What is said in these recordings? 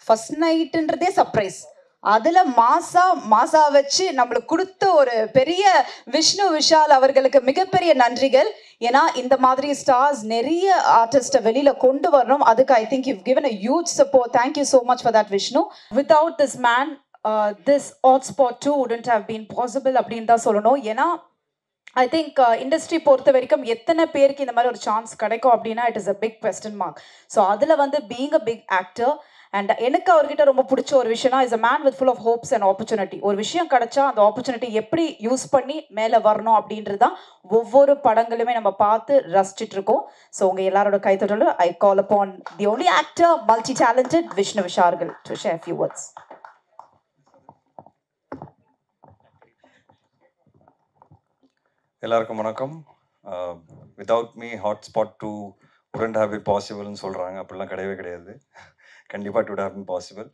First நைட்டுன்றதே surprise. அதுல மாசா வச்சு நம்மளுக்கு கொடுத்த ஒரு பெரிய விஷ்ணு விஷால் அவர்களுக்கு மிகப்பெரிய நன்றிகள். ஏன்னா இந்த மாதிரி ஸ்டார்ஸ் நிறைய ஆர்டிஸ்ட வெளியில கொண்டு வரணும். அதுக்கு I think you given a huge support. Thank you so much for that, Vishnu. Without this man, this Hotspot 2 wouldn't have been possible அப்படின்னு தான் சொல்லணும். ஏன்னா ஐ திங்க் இண்டஸ்ட்ரி பொறுத்த வரைக்கும் எத்தனை பேருக்கு இந்த மாதிரி ஒரு சான்ஸ் கிடைக்கும் அப்படின்னா it is a big question mark. So அதில் வந்து being a big actor and எனக்கு அவர்கிட்ட ரொம்ப பிடிச்ச ஒரு விஷயம்னா is a man with full of hopes and opportunity. ஒரு விஷயம் கிடைச்சா அந்த ஆப்பர்ச்சுனிட்டி எப்படி யூஸ் பண்ணி மேலே வரணும் அப்படின்றது தான் ஒவ்வொரு படங்களுமே நம்ம பார்த்து ரசிச்சுட்டு இருக்கோம். ஸோ உங்கள் எல்லாரோட கைத்தொடரில் I call upon the only actor multi talented Vishnu Vishal to share few words. எல்லாருக்கும் வணக்கம். Without me Hotspot 2 wouldn't have been possibleன்னு சொல்கிறாங்க. அப்படிலாம் கிடையவே கிடையாது. கண்டிப்பாக it would have been possible.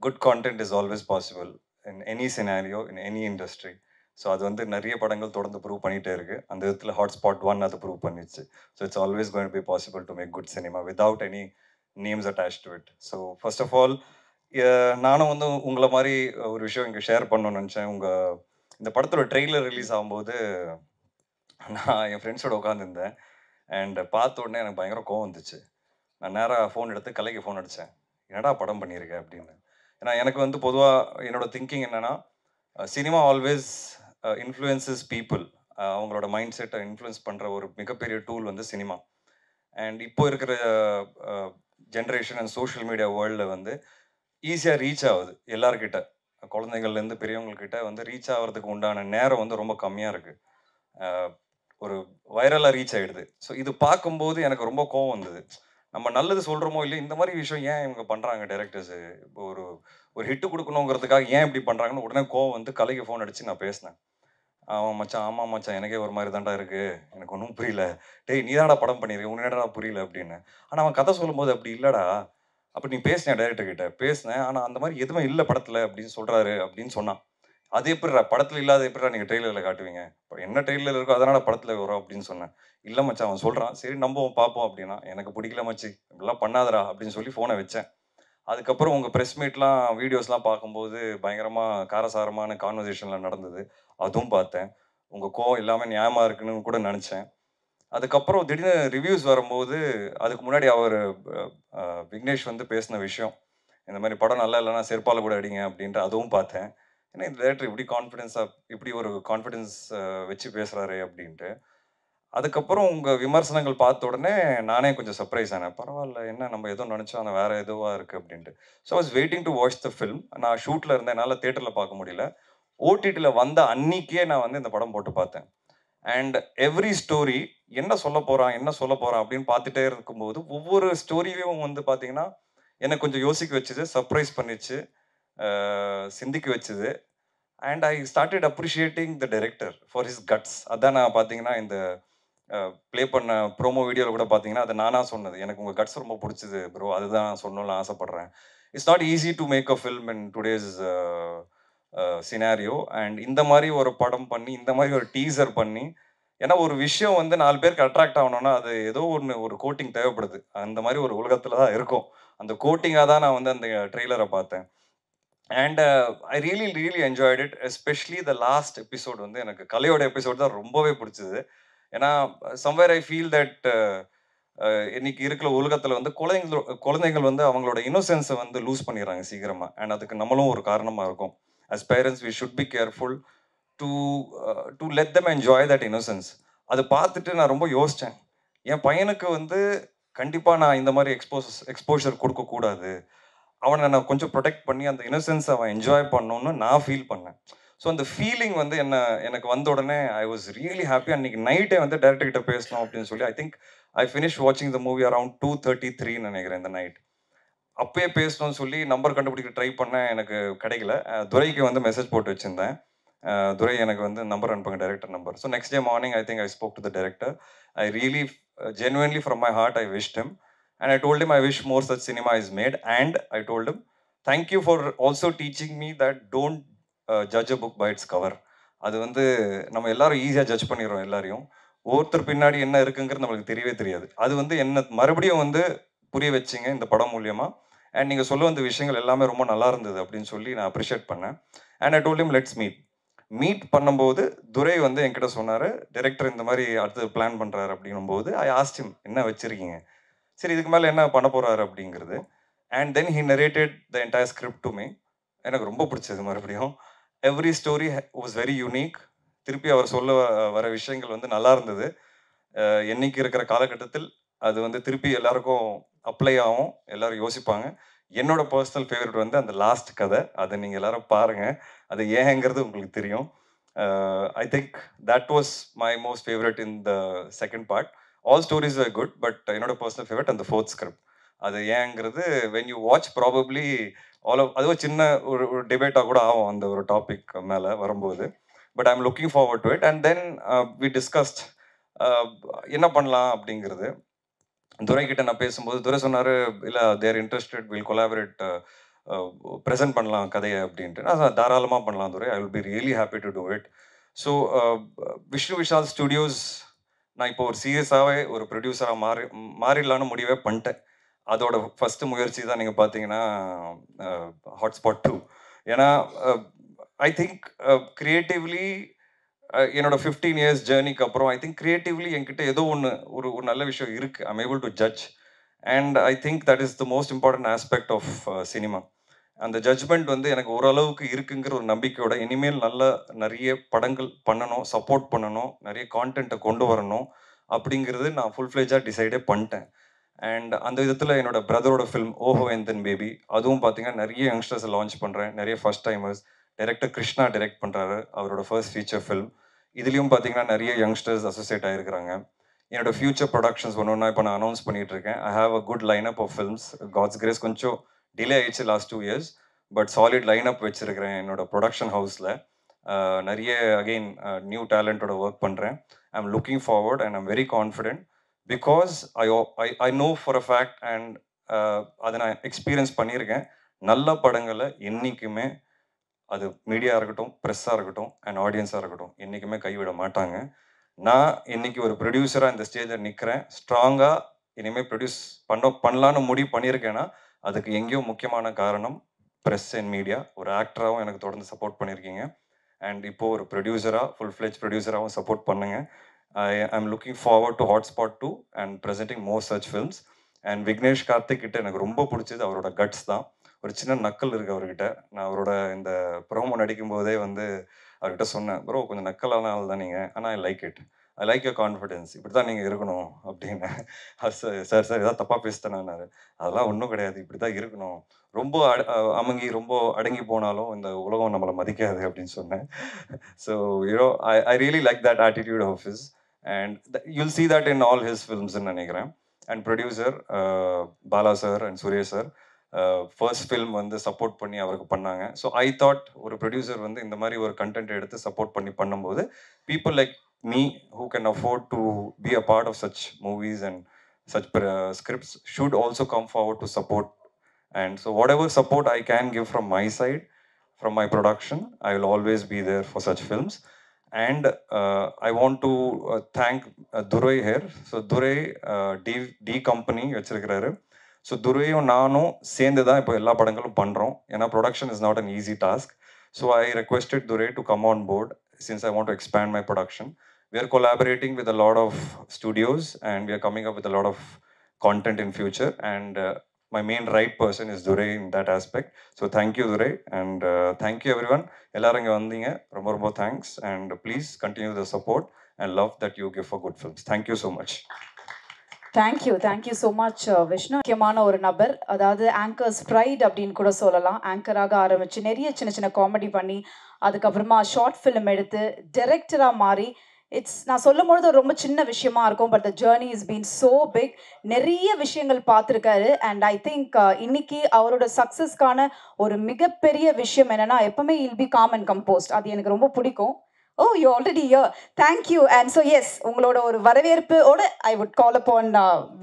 Good content is always possible in any scenario, in any industry. So அது வந்து நிறைய படங்கள் தொடர்ந்து ப்ரூவ் பண்ணிகிட்டே இருக்குது. அந்த விதத்தில் ஹாட்ஸ்பாட் 1 அது ப்ரூவ் பண்ணிடுச்சு. So it's always going to be possible to make good cinema without any names attach to it. So first of all நானும் வந்து உங்களை மாதிரி ஒரு விஷயம் இங்கே ஷேர் பண்ணணும்னு நினச்சேன். இந்த படத்தோட ட்ரெய்லர் ரிலீஸ் ஆகும்போது நான் என் ஃப்ரெண்ட்ஸோட உட்காந்துருந்தேன். அண்ட் பார்த்த உடனே எனக்கு பயங்கர கோவம் வந்துச்சு. நான் நேராக ஃபோன் எடுத்து கலைக்கு ஃபோன் அடித்தேன். என்னடா படம் பண்ணியிருக்கேன் அப்படின்னு. ஏன்னா எனக்கு வந்து பொதுவாக என்னோட திங்கிங் என்னென்னா, சினிமா ஆல்வேஸ் இன்ஃப்ளூயன்சஸ் பீப்புள். அவங்களோட மைண்ட் செட்டை இன்ஃப்ளூயன்ஸ் பண்ணுற ஒரு மிகப்பெரிய டூல் வந்து சினிமா. அண்ட் இப்போ இருக்கிற ஜென்ரேஷன் அண்ட் சோஷியல் மீடியா வேர்ல்டில் வந்து ஈஸியாக ரீச் ஆகுது எல்லாருக்கிட்ட. குழந்தைங்கள்லேருந்து பெரியவங்கக்கிட்ட வந்து ரீச் ஆகிறதுக்கு உண்டான நேரம் வந்து ரொம்ப கம்மியாக இருக்குது. ஒரு வைரலாக ரீச் ஆகிடுது. ஸோ இது பார்க்கும்போது எனக்கு ரொம்ப கோவம் வந்தது. நம்ம நல்லது சொல்கிறோமோ இல்லையோ, இந்த மாதிரி விஷயம் ஏன் இவங்க பண்ணுறாங்க டைரக்டர்ஸு? இப்போ ஒரு ஹிட்டு கொடுக்கணுங்கிறதுக்காக ஏன் இப்படி பண்ணுறாங்கன்னு உடனே கோவம் வந்து கலைக்கு ஃபோன் அடித்து நான் பேசினேன். அவன் மச்சான், ஆமாம் மச்சான், எனக்கே ஒரு மாதிரி தாண்டா இருக்குது, எனக்கு ஒன்றும் புரியல. டேய், நீ தானடா படம் பண்ணியிருக்க, உனக்கு என்னடா புரியல அப்படின்னு. ஆனால் அவன் கதை சொல்லும்போது அப்படி இல்லைடா, அப்படி நீ பேசினேன் டைரக்டர்கிட்ட பேசினேன், ஆனால் அந்த மாதிரி எதுவுமே இல்லை படத்தில் அப்படின்னு சொல்கிறாரு அப்படின்னு சொன்னான். அது எப்படிடா படத்தில் இல்லாத எப்படிடா நீங்கள் ட்ரெய்லரில் காட்டுவீங்க? இப்போ என்ன ட்ரெய்லர் இருக்கோ அதனால் படத்தில் வரும் அப்படின்னு சொன்னேன். இல்லை மச்சான், அவன் சொல்கிறான், சரி நம்புவோம் பார்ப்போம் அப்படின்னா. எனக்கு பிடிக்கல மச்சி, இப்படிலாம் பண்ணாதடா அப்படின்னு சொல்லி ஃபோனை வச்சேன். அதுக்கப்புறம் உங்கள் ப்ரெஸ் மீட்லாம் வீடியோஸ்லாம் பார்க்கும்போது பயங்கரமாக காரசாரமான கான்வர்சேஷன்லாம் நடந்தது. அதுவும் பார்த்தேன். உங்கள் கோவம் எல்லாமே நியாயமாக இருக்குன்னு கூட நினச்சேன். அதுக்கப்புறம் திடீர்னு ரிவ்யூஸ் வரும்போது அதுக்கு முன்னாடி அவர் விக்னேஷ் வந்து பேசின விஷயம், இந்த மாதிரி படம் நல்லா இல்லைன்னா செருப்பால் கூட அடிங்க அப்படின்ட்டு, அதுவும் பார்த்தேன். ஏன்னா இந்த டேரக்டர் இப்படி கான்ஃபிடென்ஸாக இப்படி ஒரு கான்ஃபிடென்ஸ் வச்சு பேசுகிறாரு அப்படின்ட்டு. அதுக்கப்புறம் உங்கள் விமர்சனங்கள் பார்த்த உடனே நானே கொஞ்சம் சர்ப்ரைஸ் ஆனேன். பரவாயில்ல, என்ன நம்ம எதுவும் நினச்சோம் ஆனால் வேறு எதுவாக இருக்குது அப்படின்ட்டு. So I was waiting to watch the film. நான் ஷூட்டில் இருந்தேன், என்னால் தேட்டரில் பார்க்க முடியல. ஓடிடியில் வந்த அன்னைக்கே நான் வந்து இந்த படம் போட்டு பார்த்தேன். அண்ட் எவ்ரி ஸ்டோரி என்ன சொல்ல போகிறான் அப்படின்னு பார்த்துட்டே இருக்கும்போது ஒவ்வொரு ஸ்டோரியும் வந்து பார்த்தீங்கன்னா எனக்கு கொஞ்சம் யோசிக்க வச்சுது, சர்ப்ரைஸ் பண்ணிச்சு, சிந்திக்க வச்சுது. And I started appreciating the director for his guts. அதான் நான் பார்த்தீங்கன்னா இந்த ப்ளே பண்ண ப்ரோமோ வீடியோவில் கூட பார்த்தீங்கன்னா அது நானாக சொன்னது. எனக்கு உங்கள் கட்ஸ் ரொம்ப பிடிச்சது ப்ரோ, அதுதான் சொல்லணும்னு ஆசைப்பட்றேன். It's not easy to make a film in today's scenario. And இந்த மாதிரி ஒரு படம் பண்ணி, இந்த மாதிரி ஒரு டீசர் பண்ணி, ஏன்னா ஒரு விஷயம் வந்து 4 பேருக்கு அட்ராக்ட் ஆகணும்னா அது ஏதோ ஒன்று ஒரு கோட்டிங் தேவைப்படுது. அந்த மாதிரி ஒரு உலகத்தில் தான் இருக்கும். அந்த கோட்டிங்காக தான் நான் வந்து அந்த ட்ரெய்லரை பார்த்தேன். And I really enjoyed it. Especially the last episode வந்து எனக்கு கலையோட எபிசோட் தான் ரொம்பவே பிடிச்சது. ஏன்னா சம்வேர் ஐ ஃபீல் தட் இன்னைக்கு இருக்கிற உலகத்தில் வந்து குழந்தைகள் வந்து அவங்களோட இன்னோசென்ஸை வந்து லூஸ் பண்ணிடுறாங்க சீக்கிரமாக. அண்ட் அதுக்கு நம்மளும் ஒரு காரணமாக இருக்கும். As parents we should be careful to let them enjoy that innocence. அதை பார்த்துட்டு நான் ரொம்ப யோசித்தேன், என் பையனுக்கு வந்து கண்டிப்பாக நான் இந்த மாதிரி எக்ஸ்போஷர் கொடுக்கக்கூடாது, அவனை நான் கொஞ்சம் ப்ரொடெக்ட் பண்ணி அந்த இன்னோசென்ஸ் அவன் என்ஜாய் பண்ணணும்னு நான் ஃபீல் பண்ணேன். ஸோ அந்த ஃபீலிங் வந்து எனக்கு வந்த உடனே ஐ வாஸ் ரியலி ஹாப்பி. அன்றைக்கி நைட்டே வந்து டேரக்டர் கிட்ட பேசணும் அப்படின்னு சொல்லி ஐ திங்க் ஐ ஃபினிஷ் வாட்சிங் த மூவி அரவுண்ட் 2:33 நினைக்கிறேன் இந்த நைட். அப்பயே பேசணும்னு சொல்லி நம்பர் கண்டுபிடிக்க ட்ரை பண்ணேன், எனக்கு கிடைக்கல. துரைக்கு வந்து மெசேஜ் போட்டு வச்சுருந்தேன், துரை எனக்கு வந்து நம்பர் அனுப்புங்க, director number. So next day morning I think I spoke to the director. I really genuinely from my heart I wished him, and I told him I wish more such cinema is made, and I told him thank you for also teaching me that don't judge a book by its cover. அது வந்து நம்ம எல்லாரும் ஈஸியாக judge பண்ணிடுறோம் எல்லாரையும். ஒருத்தர் பின்னாடி என்ன இருக்குங்கிறது நம்மளுக்கு தெரியவே தெரியாது. அது வந்து என்ன மறுபடியும் வந்து புரிய வச்சிங்க இந்த படம் மூலியமாக. அண்ட் நீங்கள் சொல்ல வந்த விஷயங்கள் எல்லாமே ரொம்ப நல்லா இருந்தது அப்படின்னு சொல்லி நான் அப்ரிஷியேட் பண்ணேன். And I told him let's meet பண்ணும்போது துரை வந்து என்கிட்ட சொன்னார், டைரக்டர் இந்த மாதிரி அடுத்தது பிளான் பண்ணுறாரு அப்படிங்கும்போது ஐ ஆஸ்ட் ஹிம் என்ன வச்சுருக்கீங்க, சரி இதுக்கு மேலே என்ன பண்ண போகிறாரு அப்படிங்கிறது. And then he narrated the entire script to me. எனக்கு ரொம்ப பிடிச்சது. மறுபடியும் every story was very unique. திருப்பி அவர் சொல்ல வர விஷயங்கள் வந்து நல்லா இருந்தது. என்னைக்கு இருக்கிற காலகட்டத்தில் அது வந்து திருப்பி எல்லாருக்கும் அப்ளை ஆகும், எல்லாரும் யோசிப்பாங்க. என்னோட பர்சனல் ஃபேவரட் வந்து அந்த லாஸ்ட் கதை. அதை நீங்கள் எல்லாரும் பாருங்கள், அது ஏங்கிறது உங்களுக்கு தெரியும். ஐ think that was my most favourite in the second part. All stories are good, but என்னோட பர்சனல் ஃபேவரட் அந்த ஃபோர்த் ஸ்கிரிப்ட். அது ஏங்கிறது வென் யூ வாட்ச் ப்ராபப்ளி அதுவும் சின்ன ஒரு டிபேட்டாக கூட ஆகும் அந்த ஒரு டாபிக் மேலே வரும்போது. But I am looking forward to it. And then we discussed என்ன பண்ணலாம் அப்படிங்கிறது. துரை கிட்ட நான் பேசும்போது துரை சொன்னார், இல்லை they're interested will collaborate, present பண்ணலாம் கதையை அப்படின்ட்டு. நான் தாராளமாக பண்ணலாம் Durai, I will be really happy to do it. So Vishnu Vishal studios நான் இப்போ ஒரு சீரியஸாகவே ஒரு ப்ரொடியூசராக மாறிடலான்னு முடிவே பண்ணிட்டேன். அதோட ஃபஸ்ட்டு முயற்சி தான் நீங்கள் பார்த்தீங்கன்னா ஹாட்ஸ்பாட் 2. ஏன்னா ஐ திங்க் கிரியேட்டிவ்லி என்னோட 15 இயர்ஸ் ஜேர்னிக்கு அப்புறம் ஐ திங்க் கிரியேட்டிவ்லி என்கிட்ட ஏதோ ஒரு ஒரு நல்ல விஷயம் இருக்குது. I'm able to judge. And I think that is the most important aspect of cinema. அந்த ஜட்ஜ்மெண்ட் வந்து எனக்கு ஓரளவுக்கு இருக்குங்கிற ஒரு நம்பிக்கையோட இனிமேல் நிறைய படங்கள் பண்ணணும், சப்போர்ட் பண்ணணும், நிறைய கான்டென்ட்டை கொண்டு வரணும் அப்படிங்கிறது நான் ஃபுல் ஃப்ளெஜாக டிசைடே பண்ணிட்டேன். அண்ட் அந்த விதத்தில் என்னோட பிரதரோட ஃபிலிம் ஓஹோ அண்ட் தென் பேபி, அதுவும் பார்த்தீங்கன்னா நிறைய யங்ஸ்டர்ஸை லான்ச் பண்ணுறேன், நிறைய first timers. Director Krishna direct பண்ணுறாரு, அவரோட ஃபர்ஸ்ட் ஃபீச்சர் ஃபிலிம். இதுலேயும் பார்த்தீங்கன்னா நிறைய யங்ஸ்டர்ஸ் அசோசியேட் ஆகிருக்கிறாங்க. என்னோட ஃபியூச்சர் ப்ரொடக்ஷன்ஸ் ஒன்று இப்போ நான் அனௌன்ஸ் பண்ணிட்டு இருக்கேன். I have a good line up of films. God's grace கொஞ்சம் டிலே ஆயிடுச்சு last 2 years, but solid line up வச்சிருக்கிறேன் என்னோட ப்ரொடக்ஷன் ஹவுஸில். நிறைய அகெயின் நியூ டேலண்டோட ஒர்க் பண்ணுறேன். ஐ am looking forward and I'm very confident because I know for a fact and அதை நான் experience பண்ணியிருக்கேன். நல்ல படங்களை என்றைக்குமே, அது மீடியா இருக்கட்டும், ப்ரெஸ்ஸாக இருக்கட்டும் அண்ட் ஆடியன்ஸாக இருக்கட்டும், என்றைக்குமே கைவிட மாட்டாங்க. நான் இன்னைக்கு ஒரு ப்ரொடியூசராக இந்த ஸ்டேஜில் நிற்கிறேன். ஸ்ட்ராங்காக இனிமேல் பண்ணலான்னு முடிவு பண்ணியிருக்கேன்னா அதுக்கு எங்கேயோ முக்கியமான காரணம் ப்ரெஸ் அண்ட் மீடியா. ஒரு ஆக்டராகவும் எனக்கு தொடர்ந்து சப்போர்ட் பண்ணியிருக்கீங்க. அண்ட் இப்போது ஒரு ப்ரொடியூசராக, ஃபுல் ஃப்ளெஜ் ப்ரொடியூசராகவும் சப்போர்ட் பண்ணுங்க. I am looking forward to Hotspot 2 and presenting more such films. And Vignesh Karthik கிட்ட எனக்கு ரொம்ப பிடிச்சது அவரோட கட்ஸ் தான். ஒரு சின்ன நக்கல் இருக்குது அவர்கிட்ட. நான் அவரோட இந்த ப்ரோமோ நடிக்கும் போதே வந்து அவர்கிட்ட சொன்னேன், ப்ரோ கொஞ்சம் நக்கலான ஆள் தான் நீங்கள், ஆனால் I like it, I like your confidence, இப்படி தான் நீங்கள் இருக்கணும் அப்படின்னு. சார் சார் ஏதாவது தப்பாக பேசிட்டேனாரு. அதெல்லாம் ஒன்றும் கிடையாது, இப்படி தான் இருக்கணும், ரொம்ப அமுங்கி ரொம்ப அடங்கி போனாலும் இந்த உலகம் நம்மளை மதிக்காது அப்படின்னு சொன்னேன். So you know I really like that attitude of his. And you'll see that in all his ஃபில்ம்ஸ்ன்னு நினைக்கிறேன். And producer Bala sir and Suresh sir first film வந்து சப்போர்ட் பண்ணி அவருக்கு பண்ணாங்க. ஸோ ஐ தாட் ஒரு ப்ரொடியூசர் வந்து இந்த மாதிரி ஒரு கண்டென்ட் எடுத்து சப்போர்ட் பண்ணும்போது people like me who can afford to be a part of such movies and such scripts should also come forward to support. And so whatever support I can give from my side, from my production, I will always be there for such films. And I want to thank Durai here. So Durai D company வச்சிருக்கிறாரு. So துரையும் நானும் சேர்ந்து தான் இப்போ எல்லா படங்களும் பண்ணுறோம். ஏன்னா production is not an easy task. So I requested Durai to come on board since I want to expand my production. We are collaborating with a lot of studios and we are coming up with a lot of content in future. And my main right person is Durai in that aspect. So thank you Durai, and thank you everyone. எல்லாரும் இங்கே வந்தீங்க, ரொம்ப ரொம்ப thanks. And please continue the support and love that you give for good films. Thank you so much. Thank you so much Vishnu. முக்கியமான ஒரு நபர், அதாவது anchors fried அப்படின்னு கூட சொல்லலாம். ஆங்கராக ஆரம்பித்து நிறைய சின்ன சின்ன காமெடி பண்ணி அதுக்கப்புறமா ஷார்ட் ஃபிலிம் எடுத்து டைரக்டராக மாறி, நான் சொல்லும் பொழுது ரொம்ப சின்ன விஷயமா இருக்கும், but the journey is been so big. நிறைய விஷயங்கள் பார்த்துருக்காரு. அண்ட் ஐ திங்க் இன்னைக்கு அவரோட சக்ஸஸ்க்கான ஒரு மிகப்பெரிய விஷயம் என்னன்னா, எப்பவுமே இல் பி காம் அண்ட் கம்போஸ்ட். அது எனக்கு ரொம்ப பிடிக்கும். Oh, you're already here. Thank you. And so, yes, உங்களோட ஒரு வரவேற்போட I would call upon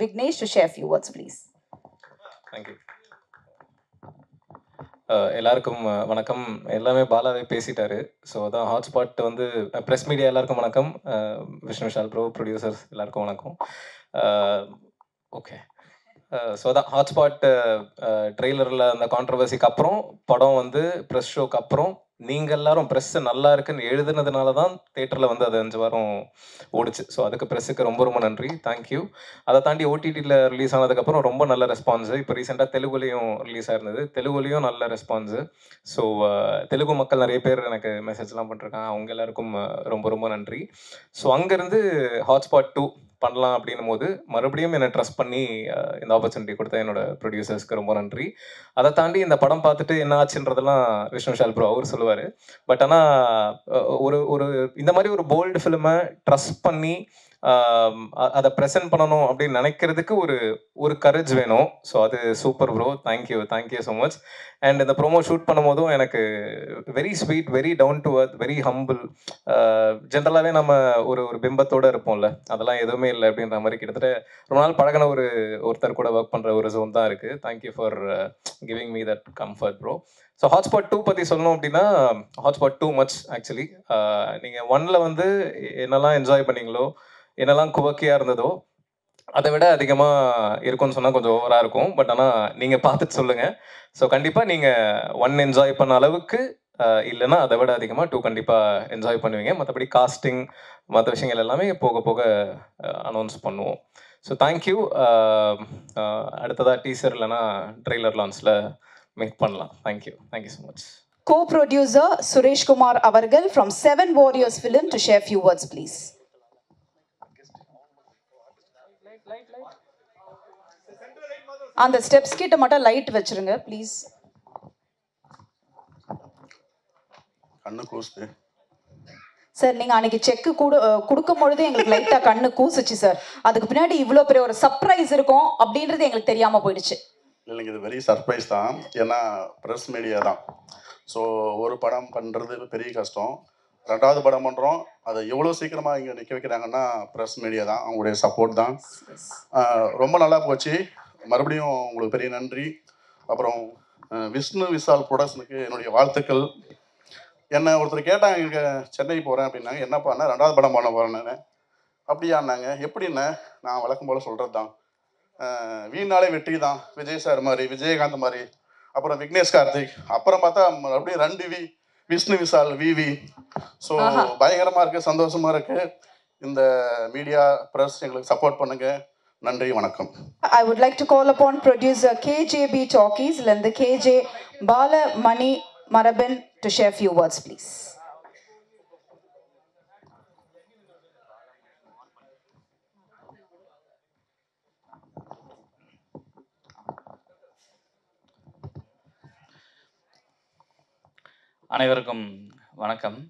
Vignesh to share a few words, please. Thank you. எல்லாருக்கும் வணக்கம். எல்லாமே பாலாவே பேசிட்டாரு. ஸோ அதான் ஹாட்ஸ்பாட் வந்து ப்ரெஸ் மீடியா எல்லாருக்கும் வணக்கம். விஷ்ணு விஷால் ப்ரோ, ப்ரொடியூசர்ஸ் எல்லாருக்கும் வணக்கம். ஓகே, ஸோ அதான் ஹாட்ஸ்பாட் ட்ரெய்லரில் அந்த கான்ட்ரவர்சிக்கு அப்புறம் படம் வந்து ப்ரெஸ் ஷோக்கு அப்புறம் நீங்கள் எல்லாரும் ப்ரெஸ்ஸு நல்லா இருக்குன்னு எழுதுனதுனால தான் தேட்டரில் வந்து அது 5 வாரம் ஓடிச்சு. ஸோ அதுக்கு ப்ரெஸ்ஸுக்கு ரொம்ப ரொம்ப நன்றி, தேங்க்யூ. அதை தாண்டி ஓடிடியில் ரிலீஸ் ஆனதுக்கப்புறம் ரொம்ப நல்ல ரெஸ்பான்ஸு. இப்போ ரீசெண்டாக தெலுங்குலேயும் ரிலீஸ் ஆயிருந்தது, தெலுங்குலேயும் நல்ல ரெஸ்பான்ஸு. ஸோ தெலுங்கு மக்கள் நிறைய பேர் எனக்கு மெசேஜ்லாம் பண்ணிருக்காங்க, அவங்க எல்லாருக்கும் ரொம்ப ரொம்ப நன்றி. ஸோ அங்கேருந்து ஹாட்ஸ்பாட் 2 பண்ணலாம் அப்படின்னும் போது மறுபடியும் என்னை ட்ரஸ்ட் பண்ணி இந்த ஆப்பர்ச்சுனிட்டி கொடுத்த என்னோட ப்ரொடியூசர்ஸ்க்கு ரொம்ப நன்றி. அதை தாண்டி இந்த படம் பார்த்துட்டு என்ன ஆச்சுன்றதெல்லாம் விஷ்ணு விஷால் ப்ரோ அவர் சொல்லுவார். பட் ஆனால் ஒரு ஒரு இந்த மாதிரி ஒரு போல்டு ஃபிலிமை ட்ரஸ்ட் பண்ணி அதை ப்ரெசென்ட் பண்ணணும் அப்படின்னு நினைக்கிறதுக்கு ஒரு கரேஜ் வேணும். ஸோ அது super bro, thank you so much. And இந்த ப்ரோமோ ஷூட் பண்ணும் போதும் எனக்கு very sweet, very down to earth, very humble. ஜென்ரலாகவே நம்ம ஒரு பிம்பத்தோடு இருப்போம்ல, அதெல்லாம் எதுவுமே இல்லை அப்படின்ற மாதிரி கிட்டத்தட்ட ரொம்ப நாள் பழகின ஒருத்தர் கூட ஒர்க் பண்ணுற ஒரு ஜோன் தான் இருக்குது. Thank you for giving me that comfort bro. So hotspot 2 பற்றி சொல்லணும் அப்படின்னா, ஹாட்ஸ்பாட் டூ மச் ஆக்சுவலி. நீங்கள் 1ல் வந்து என்னெல்லாம் என்ஜாய் பண்ணீங்களோ, என்னெல்லாம் குவக்கியாக இருந்ததோ, அதை விட அதிகமாக இருக்கும்னு சொன்னால் கொஞ்சம் ஓவராக இருக்கும். பட் ஆனால் நீங்கள் பார்த்துட்டு சொல்லுங்கள். ஸோ கண்டிப்பாக நீங்கள் 1 என்ஜாய் பண்ண அளவுக்கு இல்லைன்னா அதை விட அதிகமாக 2 கண்டிப்பாக என்ஜாய் பண்ணுவீங்க. மற்றபடி காஸ்டிங் மற்ற விஷயங்கள் எல்லாமே போக போக அனௌன்ஸ் பண்ணுவோம். So thank you. அடுத்ததாக டீசர் இல்லைன்னா ட்ரெய்லர் லான்ச்சில் மீட் பண்ணலாம். Thank you so much. Co-producer Suresh Kumar Avargal from 7 Warriors Film to share few words, please. அந்த ஸ்டெப்ஸ் கிட்ட மட்டும் லைட் வச்சிருங்க ப்ளீஸ். கண்ணு கூசுது சார். நீங்க அன்னைக்கு செக் கொடுக்கும் பொழுது எங்களுக்கு லைட்டா கண்ணு கூசுச்சு சார். அதுக்கு பின்னாடி இவ்வளோ பெரிய ஒரு சர்ப்ரைஸ் இருக்கும் அப்படின்றது எங்களுக்கு தெரியாம போயிடுச்சு. இல்லைங்க, இது வெரி சர்ப்ரைஸ் தான். ஏன்னா ப்ரெஸ் மீடியா தான். ஸோ ஒரு படம் பண்ணுறது பெரிய கஷ்டம். 2வது படம் பண்ணுறோம், அதை எவ்வளோ சீக்கிரமாக இங்கே நிற்க வைக்கிறாங்கன்னா ப்ரெஸ் மீடியா தான், அவங்களுடைய சப்போர்ட் தான். ரொம்ப நல்லா போச்சு. மறுபடியும் உங்களுக்கு பெரிய நன்றி. அப்புறம் விஷ்ணு விஷால் ப்ரொடக்ஷனுக்கு என்னுடைய வாழ்த்துக்கள். என்னை ஒருத்தர் கேட்டாங்க, இங்கே சென்னை போகிறேன் அப்படின்னாங்க. என்னப்பாண்ணா 2வது படம் பண்ண போகிறேன்னு. அப்படியான்னாங்க. எப்படின்னா, நான் வழக்கம் போல் சொல்கிறது தான், வீணாலே வெற்றி தான். விஜய் சார் மாதிரி, விஜயகாந்த் மாதிரி, அப்புறம் விக்னேஷ் கார்த்திக், அப்புறம் பார்த்தா அப்படியே 2 விஷ்ணு விஷால் விவி. ஸோ பயங்கரமாக இருக்குது, சந்தோஷமாக இருக்குது. இந்த மீடியா ப்ரெஸ் எங்களுக்கு சப்போர்ட் பண்ணுங்க. நன்றி, வணக்கம். I would like to call upon producer KJB Talkies and the KJ Bala Mani Maraban to share few words, please. அனைவருக்கும் வணக்கம்.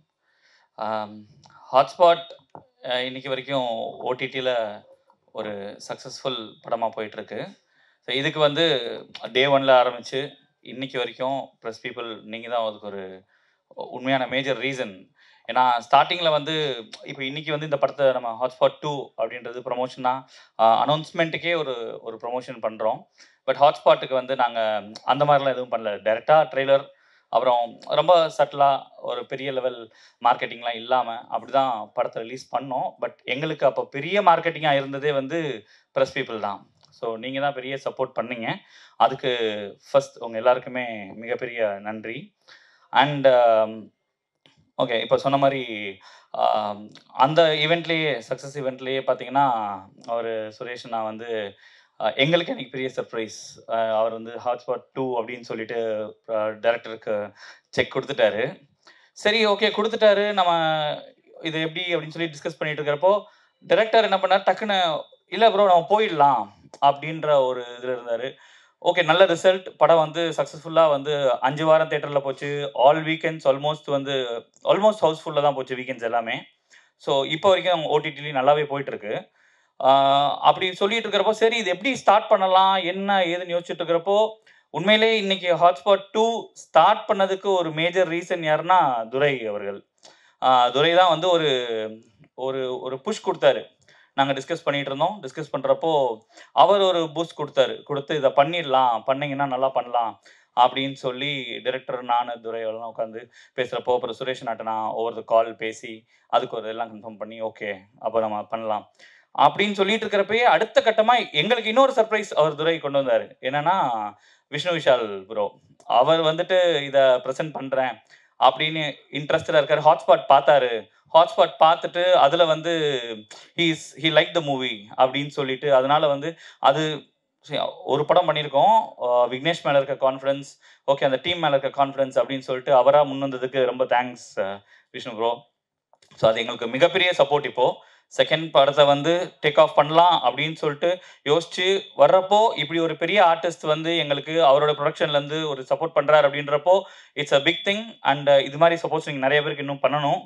ஹாட்ஸ்பாட் இன்னைக்கு வரைக்கும் ஓடிடியில் ஒரு சக்ஸஸ்ஃபுல் படமாக போயிட்டுருக்கு. ஸோ இதுக்கு வந்து டே 1ல் ஆரம்பித்து இன்னைக்கு வரைக்கும் ப்ரெஸ் பீப்புள் நீங்கள் தான் அதுக்கு ஒரு உண்மையான மேஜர் ரீசன். ஏன்னா ஸ்டார்டிங்கில் வந்து இப்போ இன்றைக்கி வந்து இந்த படத்தை நம்ம ஹாட்ஸ்பாட் 2 அப்படின்றது ப்ரொமோஷனாக அனௌன்ஸ்மெண்ட்டுக்கே ஒரு ப்ரொமோஷன் பண்ணுறோம். பட் ஹாட்ஸ்பாட்டுக்கு வந்து நாங்கள் அந்த மாதிரிலாம் எதுவும் பண்ணல. டைரெக்டாக ட்ரெய்லர், அப்புறம் ரொம்ப சட்டிலாக ஒரு பெரிய லெவல் மார்க்கெட்டிங்லாம் இல்லாமல் அப்படி தான் படத்தை ரிலீஸ் பண்ணோம். பட் எங்களுக்கு அப்போ பெரிய மார்க்கெட்டிங்காக இருந்ததே வந்து ப்ரெஸ் பீப்புள் தான். ஸோ நீங்கள் தான் பெரிய சப்போர்ட் பண்ணீங்க. அதுக்கு ஃபர்ஸ்ட் உங்கள் எல்லாருக்குமே மிகப்பெரிய நன்றி. அண்ட் ஓகே, இப்போ சொன்ன மாதிரி அந்த ஈவெண்ட்லேயே சக்ஸஸ் ஈவெண்ட்லேயே பார்த்தீங்கன்னா அவர் சுரேஷ் நான் வந்து எங்களுக்கு எனக்கு பெரிய சர்ப்ரைஸ். அவர் வந்து ஹாட்ஸ்பாட் 2 அப்படின்னு சொல்லிட்டு டைரக்டருக்கு செக் கொடுத்துட்டாரு. சரி, ஓகே கொடுத்துட்டாரு, நம்ம இது எப்படி அப்படின்னு சொல்லி டிஸ்கஸ் பண்ணிட்டு இருக்கிறப்போ டைரக்டர் என்ன பண்ணார், டக்குன்னு இல்லை ப்ரோ நம்ம போயிடலாம் அப்படின்ற ஒரு இதில் இருந்தார். ஓகே, நல்ல ரிசல்ட். படம் வந்து சக்ஸஸ்ஃபுல்லாக வந்து 5 வாரம் தேட்டரில் போச்சு. ஆல் வீக்கெண்ட்ஸ் ஆல்மோஸ்ட் ஹவுஸ்ஃபுல்லாக தான் போச்சு வீக்கெண்ட்ஸ் எல்லாமே. ஸோ இப்போ வரைக்கும் ஓடிடிலையும் நல்லாவே போயிட்டுருக்கு. அப்படி சொல்லிட்டு இருக்கிறப்போ சரி இது எப்படி ஸ்டார்ட் பண்ணலாம் என்ன ஏதுன்னு யோசிச்சுட்டு இருக்கிறப்போ உண்மையிலே இன்னைக்கு ஹாட்ஸ்பாட் 2 ஸ்டார்ட் பண்ணதுக்கு ஒரு மேஜர் ரீசன் யாருன்னா துரை அவர்கள். துரை தான் வந்து ஒரு ஒரு ஒரு புஷ் கொடுத்தாரு. நாங்கள் டிஸ்கஸ் பண்ணிட்டு இருந்தோம். டிஸ்கஸ் பண்ணுறப்போ அவர் ஒரு பூஸ்ட் கொடுத்து இதை பண்ணிங்கன்னா நல்லா பண்ணலாம் அப்படின்னு சொல்லி டைரக்டர் நான் துரை எல்லாம் உட்காந்து பேசுகிறப்போ அப்புறம் சுரேஷ் நாட்டனா ஒவ்வொரு கால் பேசி அதுக்கு ஒரு எல்லாம் கன்ஃபார்ம் பண்ணி ஓகே அப்போ நம்ம பண்ணலாம் அப்படின்னு சொல்லிட்டு இருக்கிறப்பயே அடுத்த கட்டமா எங்களுக்கு இன்னொரு சர்ப்ரைஸ் அவர் துரை கொண்டு வந்தாரு. என்னன்னா விஷ்ணு விஷால் ப்ரோ அவர் வந்துட்டு இதை ப்ரெசென்ட் பண்றேன் அப்படின்னு இன்ட்ரெஸ்டடா இருக்காரு. ஹாட்ஸ்பாட் பார்த்தாரு. ஹாட்ஸ்பாட் பார்த்துட்டு அதுல வந்து ஹி லைக் த மூவி அப்படின்னு சொல்லிட்டு அதனால வந்து அது ஒரு படம் பண்ணியிருக்கோம். விக்னேஷ் மேல இருக்க கான்ஃபிடன்ஸ், ஓகே அந்த டீம் மேல இருக்க கான்ஃபிடன்ஸ் அப்படின்னு சொல்லிட்டு அவராக முன் வந்ததுக்கு ரொம்ப தேங்க்ஸ் விஷ்ணு ப்ரோ. ஸோ அது எங்களுக்கு மிகப்பெரிய சப்போர்ட். இப்போ செகண்ட் படத்தை வந்து டேக் ஆஃப் பண்ணலாம் அப்படின்னு சொல்லிட்டு யோசிச்சு வர்றப்போ இப்படி ஒரு பெரிய ஆர்டிஸ்ட் வந்து எங்களுக்கு அவரோட ப்ரொடக்ஷன்லேருந்து ஒரு சப்போர்ட் பண்ணுறாரு அப்படின்றப்போ it's a big thing. And இது மாதிரி சப்போஸ் நீங்கள் நிறைய பேருக்கு இன்னும் பண்ணணும்.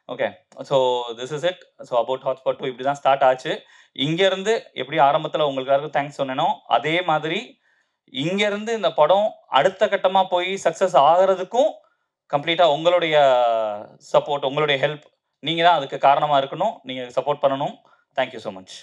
Okay, so this is it. So about hotspot 2 இப்படி தான் ஸ்டார்ட் ஆச்சு. இங்கேருந்து எப்படி ஆரம்பத்தில் உங்களுக்கு எல்லாருக்கும் தேங்க்ஸ் சொன்னேனோ அதே மாதிரி இங்கேருந்து இந்த படம் அடுத்த கட்டமாக போய் சக்ஸஸ் ஆகிறதுக்கும் கம்ப்ளீட்டாக உங்களுடைய சப்போர்ட், உங்களுடைய ஹெல்ப், நீங்கள் தான் அதுக்கு காரணமாக இருக்கணும். நீங்கள் சப்போர்ட் பண்ணணும். Thank you so much.